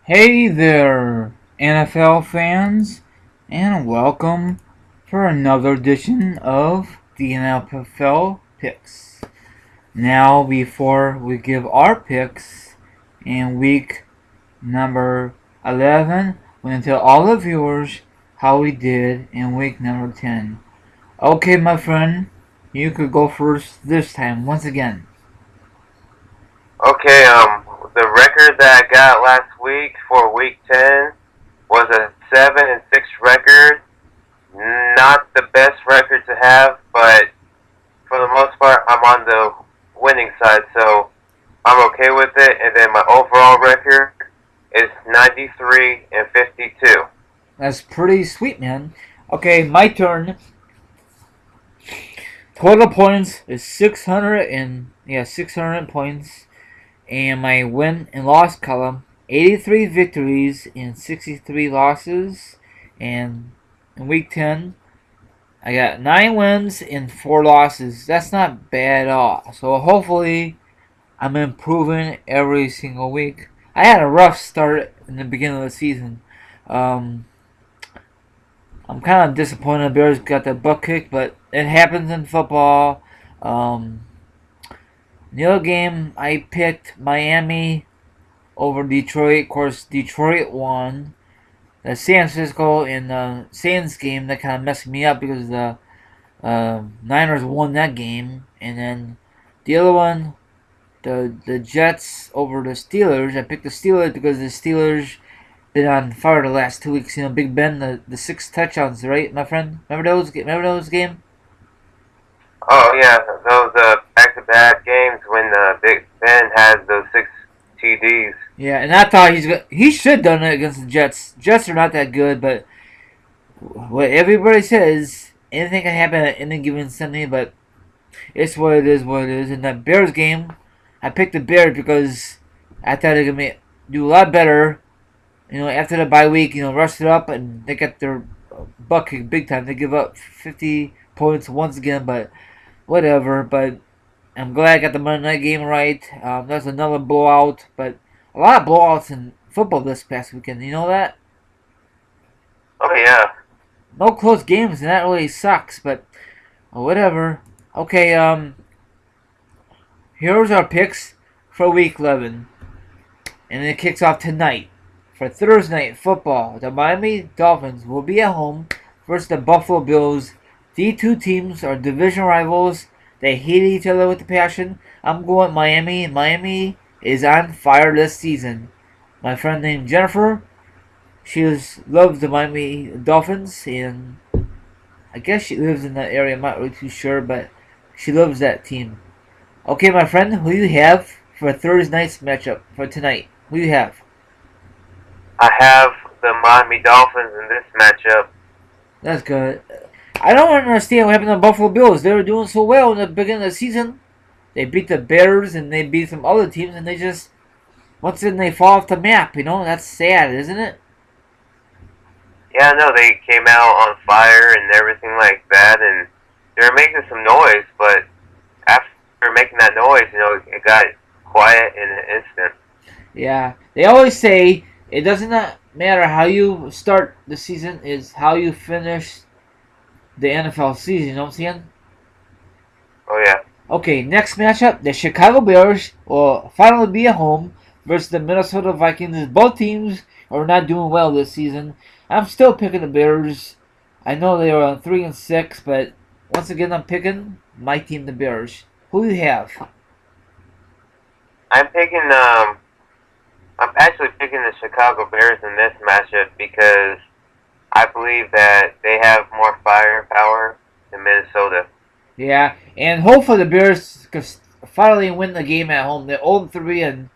Hey there, NFL fans, and welcome for another edition of the NFL Picks. Now, before we give our picks in week number 11, we're going to tell all the viewers how we did in week number 10. Okay, my friend, you could go first this time, once again. Okay, the record that I got last week for week 10 was a 7-6 record. Not the best record to have, but for the most part, I'm on the winning side, so I'm okay with it. And then my overall record is 93-52. That's pretty sweet, man. Okay, my turn. Total points is 600 points, and my win and loss column 83 victories and 63 losses. And in week 10, I got 9 wins and 4 losses. That's not bad at all. So hopefully, I'm improving every single week. I had a rough start in the beginning of the season. Um, I'm kind of disappointed the Bears got the butt kicked, but it happens in football. Um, the other game, I picked Miami over Detroit. Of course, Detroit won. The San Francisco and the Saints game that kind of messed me up because the Niners won that game, and then the other one, the Jets over the Steelers. I picked the Steelers because the Steelers been on fire the last 2 weeks. You know, Big Ben, the 6 touchdowns, right, my friend? Remember those? Remember those game? Oh, yeah, those back-to-back games when Big Ben had those 6 TDs. Yeah, and I thought he should have done it against the Jets. Jets are not that good, but what everybody says, anything can happen at any given Sunday. But it's what it is. What it is. In that Bears game, I picked the Bears because I thought they could do a lot better. You know, after the bye week, rushed it up and they got their butt kicked big time. They give up 50 points once again, but whatever. But I'm glad I got the Monday night game right. That's another blowout, but a lot of blowouts in football this past weekend. You know that? Oh, yeah. No close games, and that really sucks. But whatever. Okay. Here's our picks for Week 11, and it kicks off tonight for Thursday night football. The Miami Dolphins will be at home versus the Buffalo Bills. These two teams are division rivals. They hate each other with a passion. I'm going Miami. Miami is on fire this season. My friend named Jennifer, loves the Miami Dolphins, and I guess she lives in that area. I'm not really too sure, but she loves that team. Okay, my friend, who do you have for Thursday night's matchup for tonight? Who do you have? I have the Miami Dolphins in this matchup. That's good. I don't understand what happened to the Buffalo Bills. They were doing so well in the beginning of the season. They beat the Bears and they beat some other teams, and they just once again they fall off the map. That's sad, isn't it? Yeah, no, they came out on fire and everything like that, and they were making some noise, but after making that noise, it got quiet in an instant. Yeah, they always say it doesn't matter how you start the season; is how you finish the NFL season. You know what I'm saying? Oh, yeah. Okay, next matchup: the Chicago Bears will finally be at home versus the Minnesota Vikings. Both teams are not doing well this season. I'm still picking the Bears. I know they are on 3-6, but once again, I'm picking my team, the Bears. Who do you have? I'm picking, I'm actually picking the Chicago Bears in this matchup because I believe that they have more firepower than Minnesota. Yeah, and hopefully the Bears can finally win the game at home. They're 0-3, and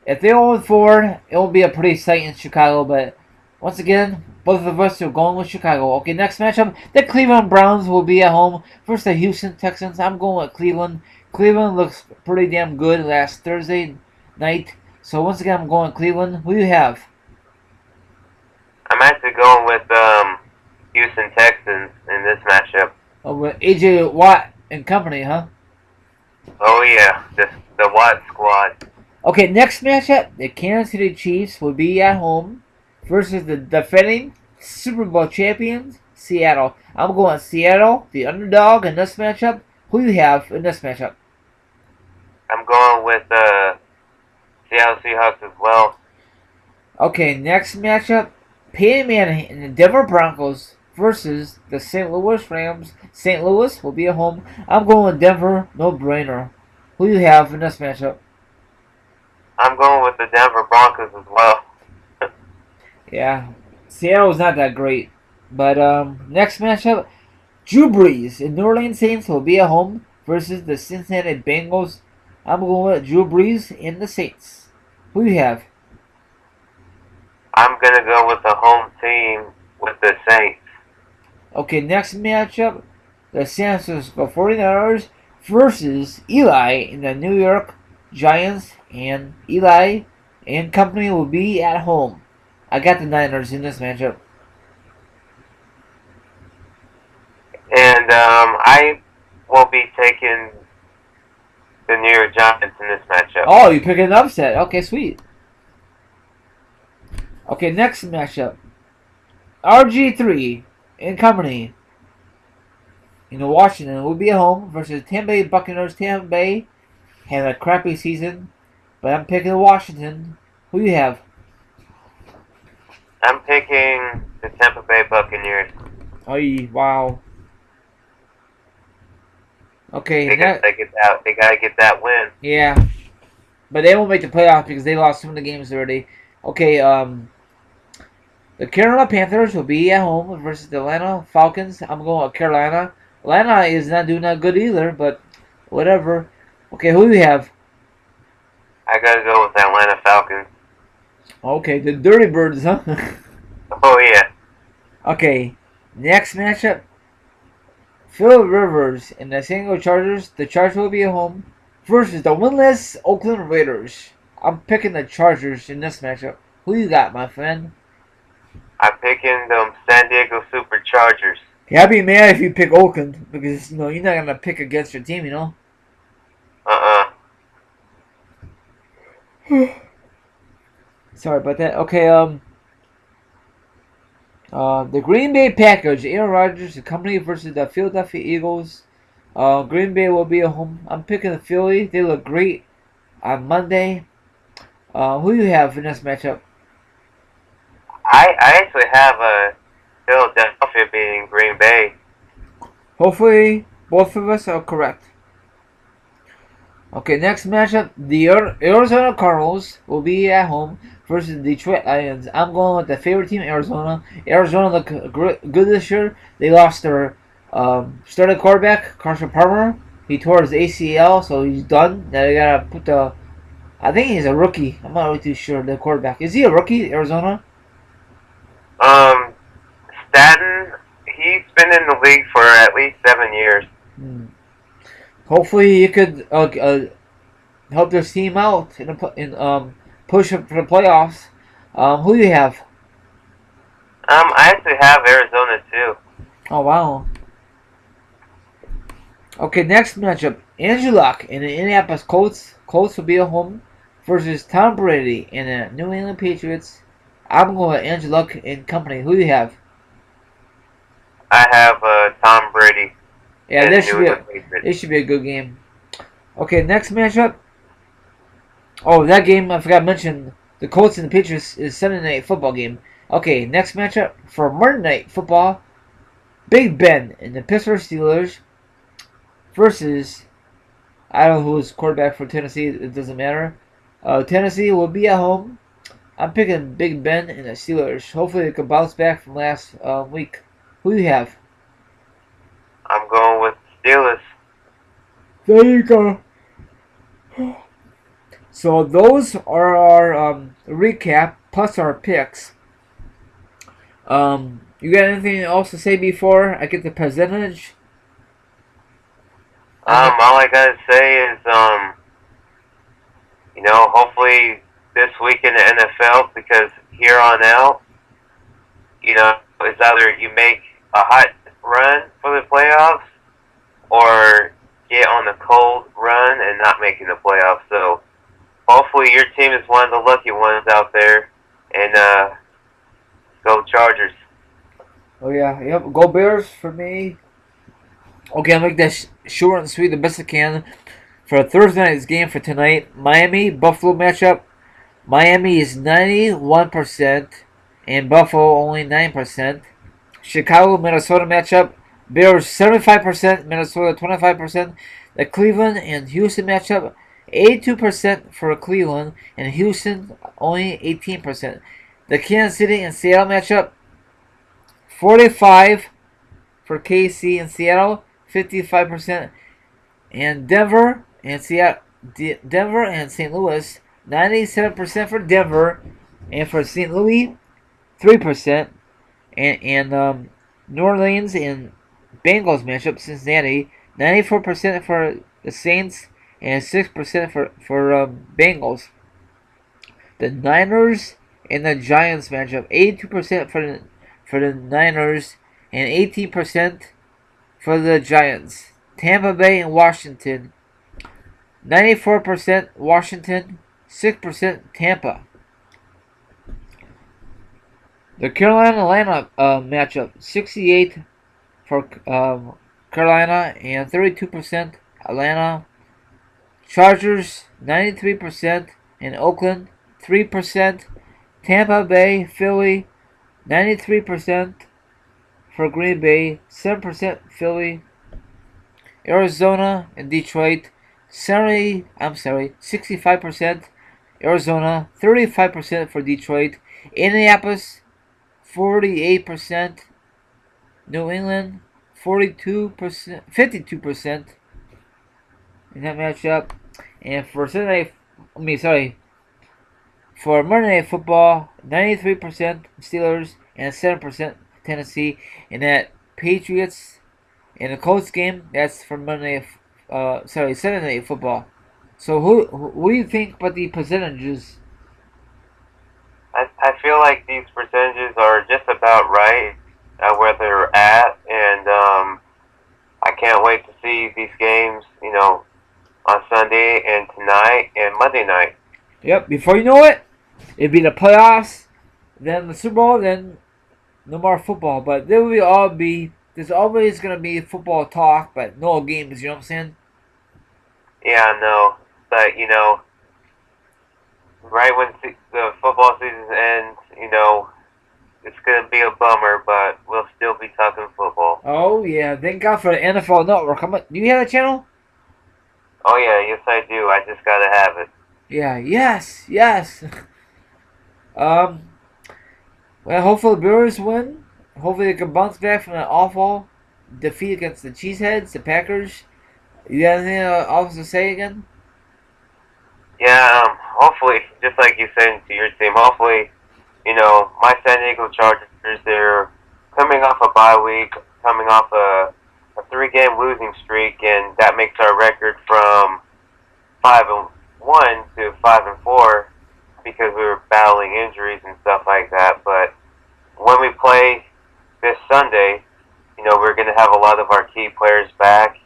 if they're 0-4, it will be a pretty sight in Chicago. But once again, both of us are going with Chicago. Okay, next matchup, the Cleveland Browns will be at home versus the Houston Texans. I'm going with Cleveland. Cleveland looks pretty damn good last Thursday night. So once again, I'm going Cleveland. Who do you have? I'm actually going with Houston Texans in this matchup. With AJ Watt and company, huh? Oh yeah, the Watt squad. Okay, next matchup, the Kansas City Chiefs will be at home versus the defending Super Bowl champions, Seattle. I'm going Seattle, the underdog in this matchup. Who do you have in this matchup? I'm going with Seattle Seahawks as well. Okay, next matchup, Peyton Manning and the Denver Broncos versus the St. Louis Rams. St. Louis will be at home. I'm going with Denver, no brainer. Who do you have in this matchup? I'm going with the Denver Broncos as well. Yeah, Seattle's not that great. But next matchup, Drew Brees and New Orleans Saints will be at home versus the Cincinnati Bengals. I'm going with Drew Brees and the Saints. Who do you have? I'm gonna go with the home team with the Saints. Okay, next matchup, the San Francisco 49ers versus Eli and the New York Giants. And Eli and company will be at home. I got the Niners in this matchup. And I will be taking the New York Giants in this matchup. Oh, you pick an upset. Okay, sweet. Okay, next matchup. RG3 and company in Washington will be at home versus Tampa Bay Buccaneers. Tampa Bay had a crappy season, but I'm picking Washington. Who do you have? I'm picking the Tampa Bay Buccaneers. Oh, wow. Okay, They gotta get that win. yeah, but they won't make the playoffs because they lost some of the games already. Okay, the Carolina Panthers will be at home versus the Atlanta Falcons. I'm going with Carolina. Atlanta is not doing that good either, but whatever. Okay, who do you have? I gotta go with the Atlanta Falcons. Okay, the Dirty Birds, huh? Oh yeah. Okay, next matchup. Phil Rivers and the San Diego Chargers. The Chargers will be at home versus the winless Oakland Raiders. I'm picking the Chargers in this matchup. Who you got, my friend? I'm picking the San Diego Superchargers. Yeah, I'd be mad if you pick Oakland because you're not gonna pick against your team. Sorry about that. Okay, the Green Bay Packers, Aaron Rodgers and company versus the Philadelphia Eagles. Green Bay will be at home. I'm picking the Philly. They look great on Monday. Who do you have in this matchup? I actually have Philadelphia beating Green Bay. Hopefully, both of us are correct. Okay, next matchup, the Arizona Cardinals will be at home versus the Detroit Lions. I'm going with the favorite team, Arizona. Arizona look good this year. They lost their starting quarterback, Carson Palmer. He tore his ACL, so he's done. Now they gotta put the. I think he's a rookie. I'm not really too sure. The quarterback, is he a rookie, Arizona? Staten, he's been in the league for at least 7 years. Hopefully, he could help their team out and push up for the playoffs. Who do you have? I actually have Arizona too. Oh wow. Okay, next matchup: Andrew Luck and the Indianapolis Colts. Colts will be at home versus Tom Brady and the New England Patriots. I'm going with Andrew Luck and company. Who do you have? I have Tom Brady. Yeah, this should be a good game. Okay, next matchup. Oh, that game I forgot to mention. The Colts and the Patriots is Sunday night football game. Okay, next matchup for Monday night football. Big Ben and the Pittsburgh Steelers versus I don't know who's quarterback for Tennessee. It doesn't matter. Tennessee will be at home. I'm picking Big Ben and the Steelers. Hopefully they can bounce back from last week. Who do you have? I'm going with Steelers. There you go. So those are our recap plus our picks. You got anything else to say before I get the percentage? All I gotta say is, hopefully this week in the NFL, because here on out, it's either you make a hot run for the playoffs or get on a cold run and not making the playoffs. So hopefully hopefully your team is one of the lucky ones out there. And go Chargers. Oh yeah, yep. Go Bears for me. Okay, I'll make that short and sweet the best I can. For Thursday night's game for tonight, Miami Buffalo matchup. Miami is 91% and Buffalo only 9%. Chicago Minnesota matchup. Bears 75%, Minnesota 25%. The Cleveland and Houston matchup. 82% for Cleveland and Houston only 18%. The Kansas City and Seattle matchup. 45 for KC and Seattle, 55%, and Denver and St. Louis, 97% for Denver, and for St. Louis, 3%, and New Orleans and Bengals matchup, Cincinnati, 94% for the Saints and 6% for Bengals. The Niners and the Giants matchup, 82% for the Niners and 18% for the Giants. Tampa Bay and Washington, 94% Washington, 6% Tampa. The Carolina-Atlanta matchup, 68 for Carolina and 32% Atlanta. Chargers, 93% in Oakland, 3%. Tampa Bay, Philly, 93% for Green Bay, 7% Philly. Arizona and Detroit, 65% Arizona, 35% for Detroit. Indianapolis, 48%. New England, 52% in that matchup. And for for Monday Night Football, 93% Steelers and 7% Tennessee. In that Patriots and the Colts game, that's for Sunday Night Football. So who do you think about the percentages? I feel like these percentages are just about right where they're at, and I can't wait to see these games, on Sunday and tonight and Monday night. Yep, before you know it, it'd be the playoffs, then the Super Bowl, then no more football. But there's always going to be football talk, but no games, you know what I'm saying? Yeah, I know. But, right when the football season ends, it's going to be a bummer, but we'll still be talking football. Oh, yeah. Thank God for the NFL Network. Do you have that channel? Oh, yeah. Yes, I do. I just got to have it. Yeah. Yes. Well, hopefully the Brewers win. Hopefully they can bounce back from that awful defeat against the Cheeseheads, the Packers. You got anything else to say again? Yeah, hopefully, just like you said to your team, hopefully, my San Diego Chargers, they're coming off a bye week, coming off a 3-game losing streak, and that makes our record from 5-1 to 5-4 because we were battling injuries and stuff like that. But when we play this Sunday, we're going to have a lot of our key players back,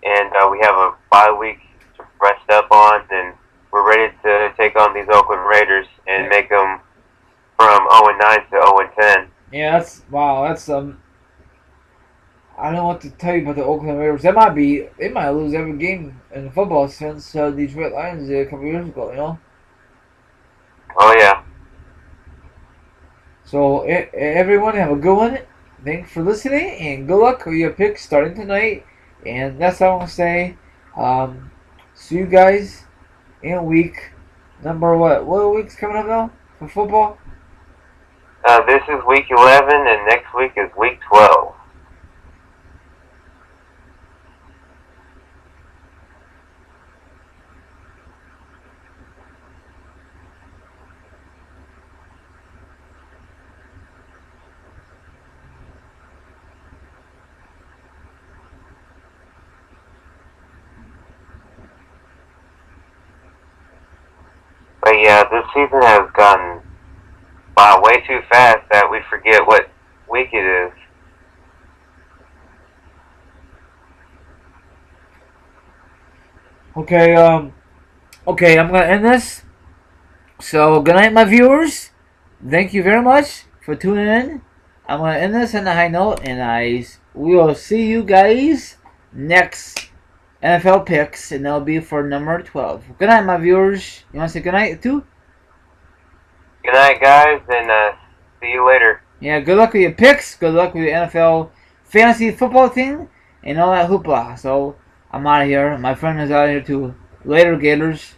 and we have a bye week to rest up on, and we're ready to take on these Oakland Raiders and make them from 0-9 to 0-10. Yeah, that's I don't know what to tell you about the Oakland Raiders. They might lose every game in football since Detroit Lions did a couple years ago, you know? Oh, yeah. So, everyone have a good one. Thanks for listening, and good luck with your picks starting tonight. And that's all I'm going to say. See you guys in week number what? What week's coming up now for football? This is week 11, and next week is week 12. But yeah, this season has gone by way too fast that we forget what week it is. Okay, I'm gonna end this. So good night, my viewers. Thank you very much for tuning in. I'm gonna end this on a high note, and we will see you guys next NFL picks, and that'll be for number 12. Good night, my viewers. You want to say good night too? Good night, guys, and see you later. Yeah, good luck with your picks. Good luck with your NFL fantasy football thing and all that hoopla. So I'm out of here. My friend is out of here too. Later, Gators.